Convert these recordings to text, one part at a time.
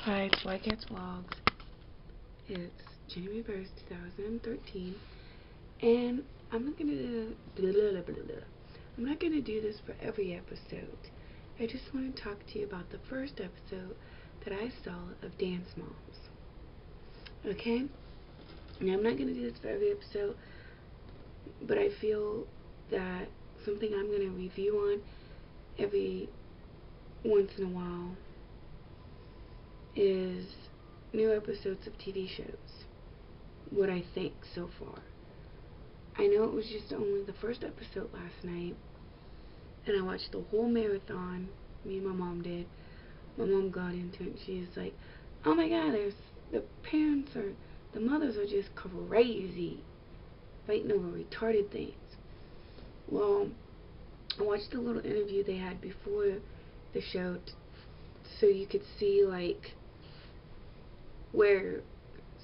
Hi, it's White Cats Vlogs. It's January 1st, 2013, and I'm not gonna do this for every episode. I just want to talk to you about the first episode that I saw of Dance Moms. Okay? Now, I'm not gonna do this for every episode, but I feel that something I'm gonna review on every once in a while is new episodes of TV shows. What I think so far. I know it was just only the first episode last night, and I watched the whole marathon. Me and my mom did. My mom got into it, and she was like, "Oh my God, the mothers are just crazy, fighting over retarded things." Well, I watched the little interview they had before the show, so you could see like where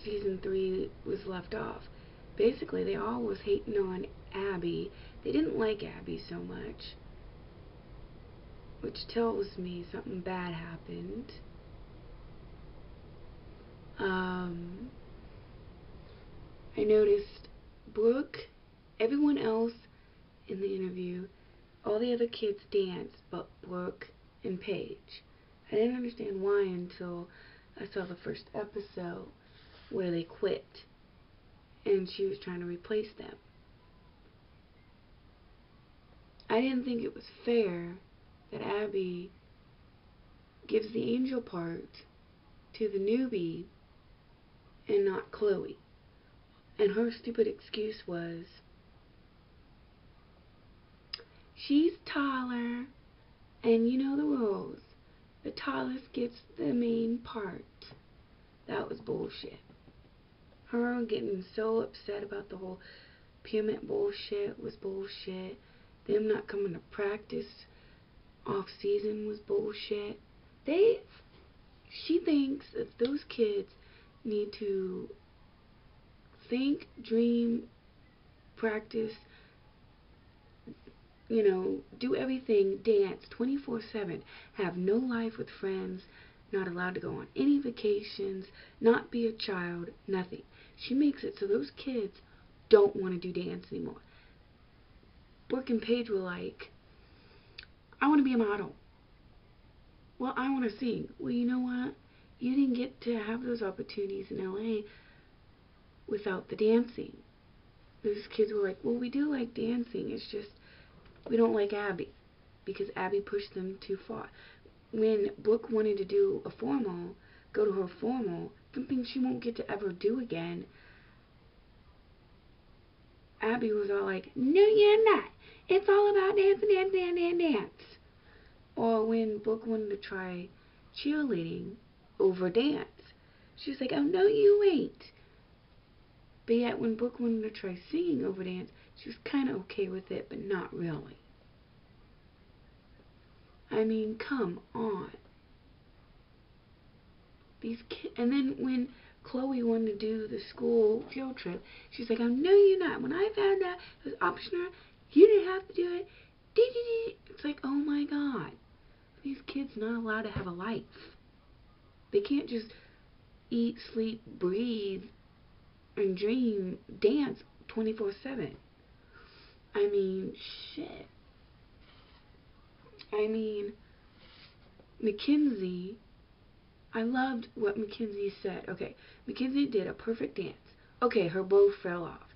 season 3 was left off. Basically, they all was hating on Abby. They didn't like Abby so much, which tells me something bad happened. I noticed Brooke, everyone else in the interview, all the other kids danced but Brooke and Paige. I didn't understand why until I saw the first episode where they quit and she was trying to replace them. I didn't think it was fair that Abby gives the angel part to the newbie and not Chloe. And her stupid excuse was, she's taller, and you know the rules. The tallest gets the main part. That was bullshit. Her getting so upset about the whole pyramid bullshit was bullshit. Them not coming to practice off season was bullshit. She thinks that those kids need to think, dream, practice, do everything, dance 24/7, have no life with friends, not allowed to go on any vacations, not be a child, nothing. She makes it so those kids don't want to do dance anymore. Brooke and Paige were like, I want to be a model. Well, I want to sing. Well, you know what? You didn't get to have those opportunities in LA without the dancing. Those kids were like, well, we do like dancing. It's just we don't like Abby because Abby pushed them too far. When Brooke wanted to do a formal, go to her formal, something she won't get to ever do again, Abby was all like, no, you're not. It's all about dance, dance, dance, dance, dance. Or when Brooke wanted to try cheerleading over dance, she was like, oh, no, you ain't. But yet, when Brooke wanted to try singing over dance, she was kind of okay with it, but not really. I mean, come on. These kids. And then when Chloe wanted to do the school field trip, she's like, oh, no, you're not. When I found out it was optional, you didn't have to do it. It's like, oh my God. These kids not allowed to have a life. They can't just eat, sleep, breathe, and dream, dance 24/7. I mean, shit. I mean, Mackenzie, I loved what Mackenzie said. Okay, Mackenzie did a perfect dance. Okay, her bow fell off.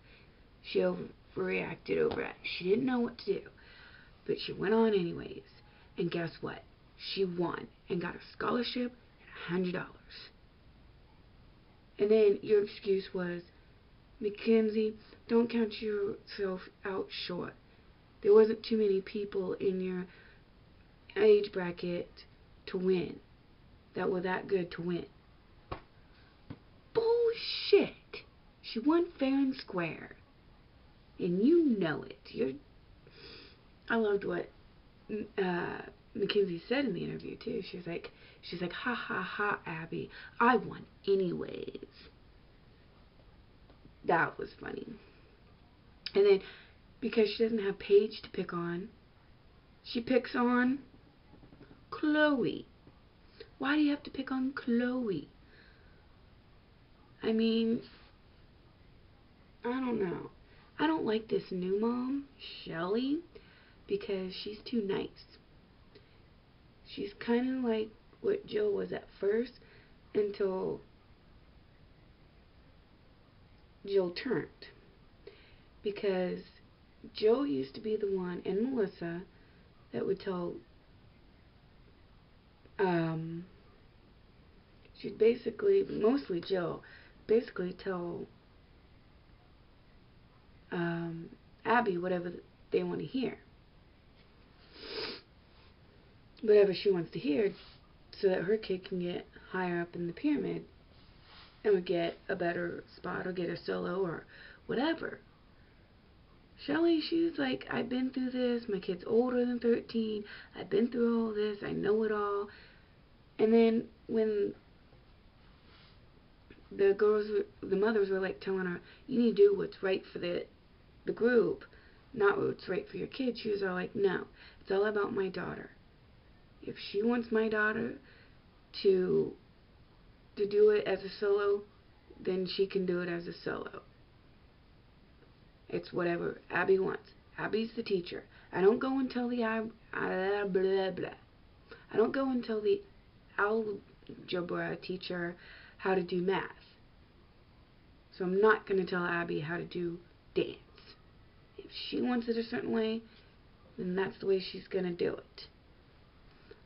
She overreacted over it. She didn't know what to do. But she went on anyways. And guess what? She won and got a scholarship and $100. And then your excuse was, Mackenzie, don't count yourself out short. There wasn't too many people in your age bracket to win that were that good to win. Bullshit. She won fair and square. And you know it. I loved what Mackenzie said in the interview too. She's like, ha ha ha, Abby, I won anyways. That was funny. And then, because she doesn't have Paige to pick on, she picks on Chloe. Why do you have to pick on Chloe? I mean, I don't know. I don't like this new mom, Shelly, because she's too nice. She's kind of like what Jill was at first until Jill turned. Because Jill used to be the one, and Melissa, that would tell, she'd basically, mostly Jill, basically tell Abby whatever they want to hear. Whatever she wants to hear, so that her kid can get higher up in the pyramid and would get a better spot or get a solo or whatever. Shelly, she's like, I've been through this. My kid's older than 13. I've been through all this. I know it all. And then when the mothers were like telling her, you need to do what's right for the group, not what's right for your kid, she was all like, no, it's all about my daughter. If she wants my daughter to do it as a solo, then she can do it as a solo. It's whatever Abby wants. Abby's the teacher. I don't go and tell the I don't go and tell the algebra teacher how to do math. So I'm not going to tell Abby how to do dance. If she wants it a certain way, then that's the way she's going to do it.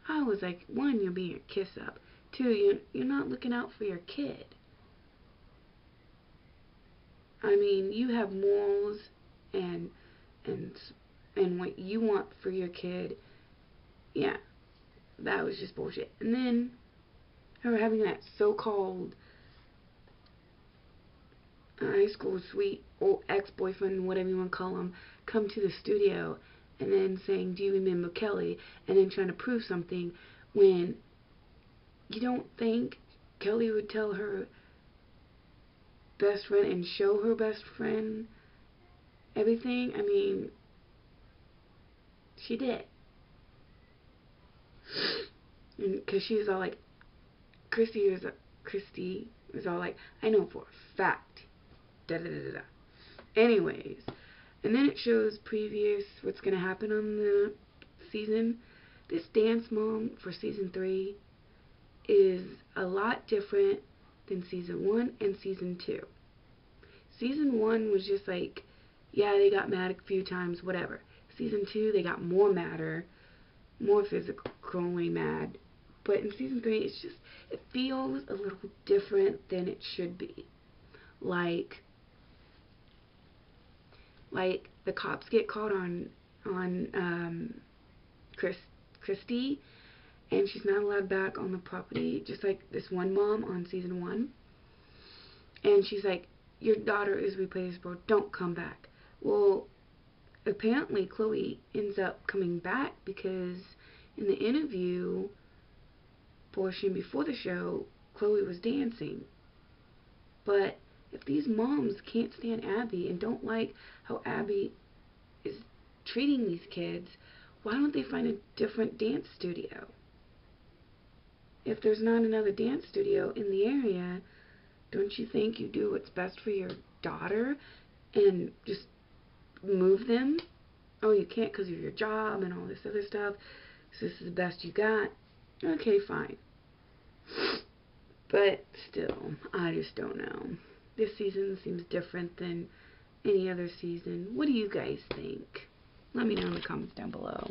I was like, one, you're being a kiss up. Two, you're not looking out for your kid. I mean, you have morals and what you want for your kid. Yeah, that was just bullshit. And then her having that so-called high school sweet old ex-boyfriend, whatever you want to call him, come to the studio and then saying, do you remember Kelly? And then trying to prove something when you don't think Kelly would tell her best friend and show her best friend everything. I mean, she did. Because she was all like, Christy was all like, I know for a fact. Da da da da. Anyways, and then it shows previous what's going to happen on the season. This dance mom for season 3 is a lot different than season 1 and season 2. Season 1 was just like, yeah, they got mad a few times, whatever. Season 2, they got more madder, more physically mad. But in season 3, it's just, it feels a little different than it should be. Like the cops get caught on Christy, and she's not allowed back on the property, just like this one mom on season 1. And she's like, your daughter is replaceable, don't come back. Well, apparently Chloe ends up coming back because in the interview portion before the show, Chloe was dancing. But if these moms can't stand Abby and don't like how Abby is treating these kids, why don't they find a different dance studio? If there's not another dance studio in the area, don't you think you do what's best for your daughter and just move them? Oh, you can't because of your job and all this other stuff, so this is the best you got. Okay, fine. But still, I just don't know. This season seems different than any other season. What do you guys think? Let me know in the comments down below.